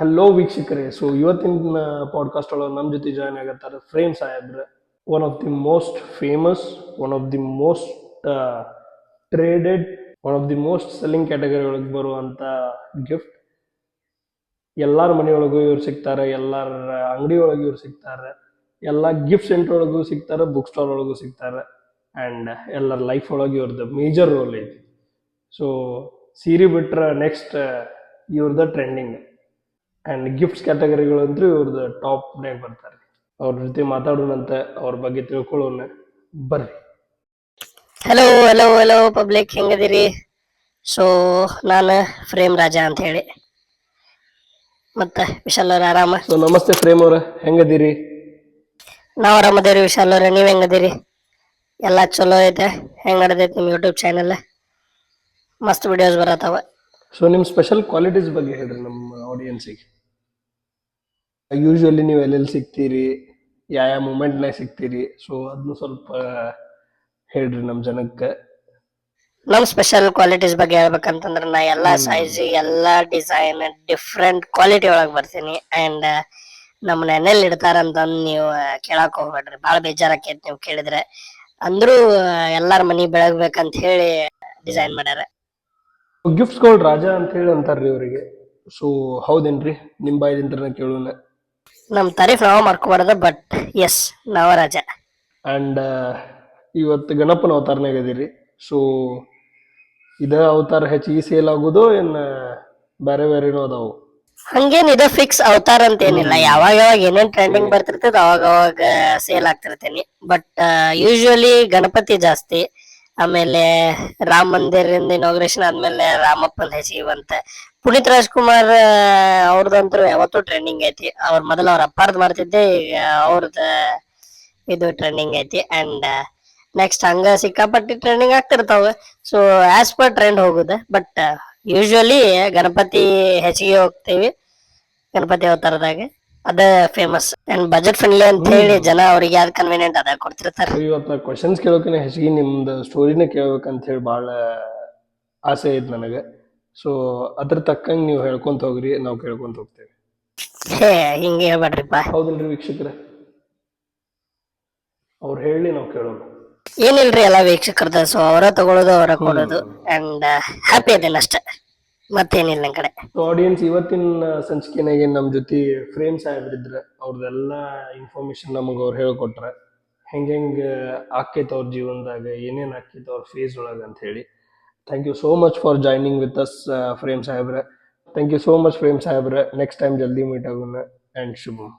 Hello ವೀಕ್ಷಕರೇ, so ಇವತ್ತಿನ podcast ಒಳಗೆ ನಮ್ಮ ಜೊತೆ ಜಾಯ್ನ್ ಆಗತ್ತಾರೆ ಫ್ರೇಮ್ ಸಾಹೇಬ್ರ. One of the most famous, one of the most traded, one of the most selling category ಒಳಗೆ ಬರುವಂಥ ಗಿಫ್ಟ್. ಎಲ್ಲರ ಮನೆಯೊಳಗೂ ಇವ್ರು ಸಿಗ್ತಾರೆ, ಎಲ್ಲರ ಅಂಗಡಿ ಒಳಗೆ ಇವ್ರು ಸಿಗ್ತಾರೆ, ಎಲ್ಲ ಗಿಫ್ಟ್ ಸೆಂಟರ್ ಒಳಗೂ ಸಿಗ್ತಾರೆ, ಬುಕ್ ಸ್ಟಾಲ್ ಒಳಗೂ ಸಿಗ್ತಾರೆ. ಆ್ಯಂಡ್ ಎಲ್ಲರ ಲೈಫ್ ಒಳಗೆ ಇವ್ರದ್ದು ಮೇಜರ್ ರೋಲ್ ಐತಿ. ಸೊ ಸೀರೆ ಬಿಟ್ರೆ ನೆಕ್ಸ್ಟ್ ಇವ್ರದ್ದು ಟ್ರೆಂಡಿಂಗ್ ಆ್ಯಂಡ್ ಗಿಫ್ಟ್ಸ್ ಕ್ಯಾಟಗರಿಗಳಂತೂ ಇವ್ರದ್ದು ಟಾಪ್ನಾಗ ಬರ್ತಾರೆ. ಅವ್ರ ಜೊತೆ ಮಾತಾಡೋಣಂತೆ, ಅವ್ರ ಬಗ್ಗೆ ತಿಳ್ಕೊಳ್ಳೋಣ ಬರ್ರಿ. ಹಲೋ ಹಲೋ ಹಲೋ ಪಬ್ಲಿಕ್, ಹೆಂಗದಿರಿ? ಸೊ ನಾನು ಫ್ರೇಮ್ ರಾಜ ಅಂತ ಹೇಳಿ. ಮತ್ತೆ ವಿಶಾಲ್ ಅವ್ರ ಆರಾಮ? ಸೊ ನಮಸ್ತೆ ಫ್ರೇಮ್ ಅವ್ರ, ಹೆಂಗದಿರಿ? ನಾವ್ ಆರಾಮದೇವ್ರಿ. ವಿಶಾಲ್ ಅವ್ರ, ನೀವ್ ಹೆಂಗದಿರಿ? ಎಲ್ಲಾ ಚಲೋ ಐತೆ? ಹೆಂಗ್ ನಡೆದೈತಿ ನಿಮ್ ಯೂಟ್ಯೂಬ್ ಚಾನೆಲ್? ಮಸ್ತ್ ವಿಡಿಯೋಸ್ ಬರತ್ತಾವ. ಸೊ ನಿಮ್ಮ ಸ್ಪೆಷಲ್ ಕ್ವಾಲಿಟೀಸ್ ಬಗ್ಗೆ ಹೇಳ್ರಿ ನಮ್ಮ ಆಡಿಯನ್ಸಿಗೆ. ಯೂಶ್ವಲಿ ನೀವು ಎಲ್ಲೆಲ್ಲಿ ಸಿಗ್ತೀರಿ, ಯಾವ ಮೂಮೆಂಟ್ನಾಗ ಸಿಗ್ತೀರಿ, ಸೊ ಅದನ್ನು ಸ್ವಲ್ಪ ಹೇಳ್ರಿ ನಮ್ಮ ಜನಕ್ಕೆ. ನಮ್ ಸ್ಪೆಷಲ್ ಕ್ವಾಲಿಟೀಸ್ ಬಗ್ಗೆ ಹೇಳ್ಬೇಕಂತಂದ್ರ ನಾ ಎಲ್ಲಾ ಸೈಜ್, ಎಲ್ಲಾ ಡಿಸೈನ್, ಡಿಫ್ರೆಂಟ್ ಕ್ವಾಲಿಟಿ ಒಳಗ್ ಬರ್ತೀನಿ. ಅಂಡ್ ನಮ್ಮನ್ನ ಎಣ್ಣೆಲ್ ಇಡ್ತಾರಂತ ನೀವು ಕೇಳಕ್ ಹೋಗ್ಬೇಡ್ರಿ, ಬಾಳ ಬೇಜಾರಾಕೈತಿ ನೀವು ಕೇಳಿದ್ರೆ. ಅಂದ್ರೂ ಎಲ್ಲಾರ ಮನಿ ಬೆಳಗ್ಬೇಕಂತ ಹೇಳಿ ಡಿಸೈನ್ ಮಾಡ್ಯಾರ. ಗಿಫ್ಟ್ಸ್ಗಳು ರಾಜ ಅಂತ ಹೇಳಿ ಅಂತಾರ್ರಿ ಇವರಿಗೆ. ಸೊ ಹೌದೇನ್ರಿ? ನಿಮ್ಮ ಬಾಯಿದಿಂತ್ರನ ಕೇಳೋಣ. ನಮ್ ತಾರೀಫ್ ನಾವ್ ಮಾಡ್ಕೋಬಾರ್ದ, ಬಟ್ ಎಸ್, ನಾವ ರಾಜ. ಆ್ಯಂಡ್ ಇವತ್ತು ಗಣಪನ ಅವತಾರನಾಗ ಅದೀರಿ. ಸೊ ಇದ ಅವತಾರ ಹೆಚ್ಚಿಗೆ ಸೇಲ್ ಆಗೋದು ಏನು ಬೇರೆ ಬೇರೆನೂ ಅದಾವು? ಹಂಗೇನ್ ಇದು ಫಿಕ್ಸ್ ಅವತಾರ ಅಂತ ಏನಿಲ್ಲ. ಯಾವಾಗ ಯಾವಾಗ ಏನೇನ್ ಟ್ರೆಂಡಿಂಗ್ ಬರ್ತಿರ್ತದ ಅವಾಗ ಅವಾಗ ಸೇಲ್ ಆಗ್ತಿರ್ತೇನಿ. ಬಟ್ ಯೂಶುವಲಿ ಗಣಪತಿ ಜಾಸ್ತಿ, ಆಮೇಲೆ ರಾಮ ಮಂದಿರಿಂದ ಇನಾಗ್ರೇಷನ್ ಆದ್ಮೇಲೆ ರಾಮಪ್ಪನ ಹೆಚ್ಚಿಗೆ ಬಂತ. ಪುನೀತ್ ರಾಜ್ಕುಮಾರ್ ಅವ್ರದಂತೂ ಯಾವತ್ತೂ ಟ್ರೆಂಡಿಂಗ್ ಐತಿ. ಮೊದಲ ಅವ್ರ ಅಪ್ಪಾರ್ದ್ ಮಾಡ್ತಿದ್ದೆ, ಈಗ ಅವ್ರದ ಇದು ಟ್ರೆಂಡಿಂಗ್ ಐತಿ. ಅಂಡ್ ನೆಕ್ಸ್ಟ್ ಹಂಗ ಸಿಕ್ಕಾಪಟ್ಟಿ ಟ್ರೆಂಡಿಂಗ್ ಆಗ್ತಿರ್ತಾವ. ಸೊ ಆಸ್ ಪರ್ ಟ್ರೆಂಡ್ ಹೋಗುದ. ಬಟ್ ಯೂಶುವಲಿ ಗಣಪತಿ ಹೆಚ್ಚಿಗೆ ಹೋಗ್ತೇವಿ. ಗಣಪತಿ ಅವತಾರದಾಗ ಅದ ಫೇಮಸ್ ಅಂಡ್ ಬಜೆಟ್ ಫ್ರೆಂಡ್ಲಿ ಅಂತ ಹೇಳಿ ಜನ ಅವ್ರಿಗೆ ಯಾವ್ದು ಕನ್ವೀನಿಯಂಟ್ ಅದ ಕೊಡ್ತಿರ್ತಾರ. ಇವತ್ತು ನಾ ಕ್ವಶನ್ಸ್ ಕೇಳೋಕಿನ ಹೆಚ್ಚಿಗೆ ನಿಮ್ದು ಸ್ಟೋರಿನೇ ಕೇಳ್ಬೇಕಂತ ಹೇಳಿ ಭಾಳ ಆಸೆ ಐತೆ ನನಗೆ. ಸೊ ಅದ್ರ ತಕ್ಕಂಗೆ ನೀವು ಹೇಳ್ಕೊಂತ ಹೋಗ್ರಿ, ನಾವು ಕೇಳ್ಕೊಂತ ಹೋಗ್ತೇವೆ. ಹೇ, ಹಿಂಗೆ ಹೇಳ್ಬೇಡ್ರಿಪ್ಪ. ಹೌದಿಲ್ರಿ ವೀಕ್ಷಕರೇ? ಅವ್ರು ಹೇಳಿ ನಾವು ಕೇಳೋಣ. ಏನಿಲ್ರಿ, ಎಲ್ಲ ವೀಕ್ಷಕರದ. ಸೊ ಅವರ ತಗೊಳ್ಳೋದು, ಅವರ ಕೊಡೋದು. ಅಂಡ್ ಹ್ಯಾಪಿ ಅದೇನ ಅಷ್ಟೇ, ಮತ್ತೇನಿಲ್ಲ ನನ್ ಕಡೆ. ಆಡಿಯನ್ಸ್, ಇವತ್ತಿನ ಸಂಚಿಕೆನಾಗೆ ನಮ್ಮ ಜೊತೆ ಫ್ರೇಮ್ ಸಾಹೇಬ್ರಿದ್ರೆ ಅವ್ರದ್ದೆಲ್ಲ ಇನ್ಫಾರ್ಮೇಶನ್ ನಮಗೆ ಅವ್ರು ಹೇಳ್ಕೊಟ್ರೆ ಹೆಂಗೆ ಆಕೈತೆ ಅವ್ರ ಜೀವನದಾಗ, ಏನೇನು ಆಕೈತೆ ಅವ್ರ ಫೇಸ್ ಒಳಗೆ ಅಂತ ಹೇಳಿ. Thank you so much for joining with us ಫ್ರೇಮ್ ಸಾಹೇಬ್ರೆ. ಥ್ಯಾಂಕ್ ಯು ಸೋ ಮಚ್ ಫ್ರೇಮ್ ಸಾಹೇಬ್ರೆ. ನೆಕ್ಸ್ಟ್ ಟೈಮ್ ಜಲ್ದಿ ಮೀಟ್ ಆಗೋಣ. ಆ್ಯಂಡ್ ಶುಭಮ್.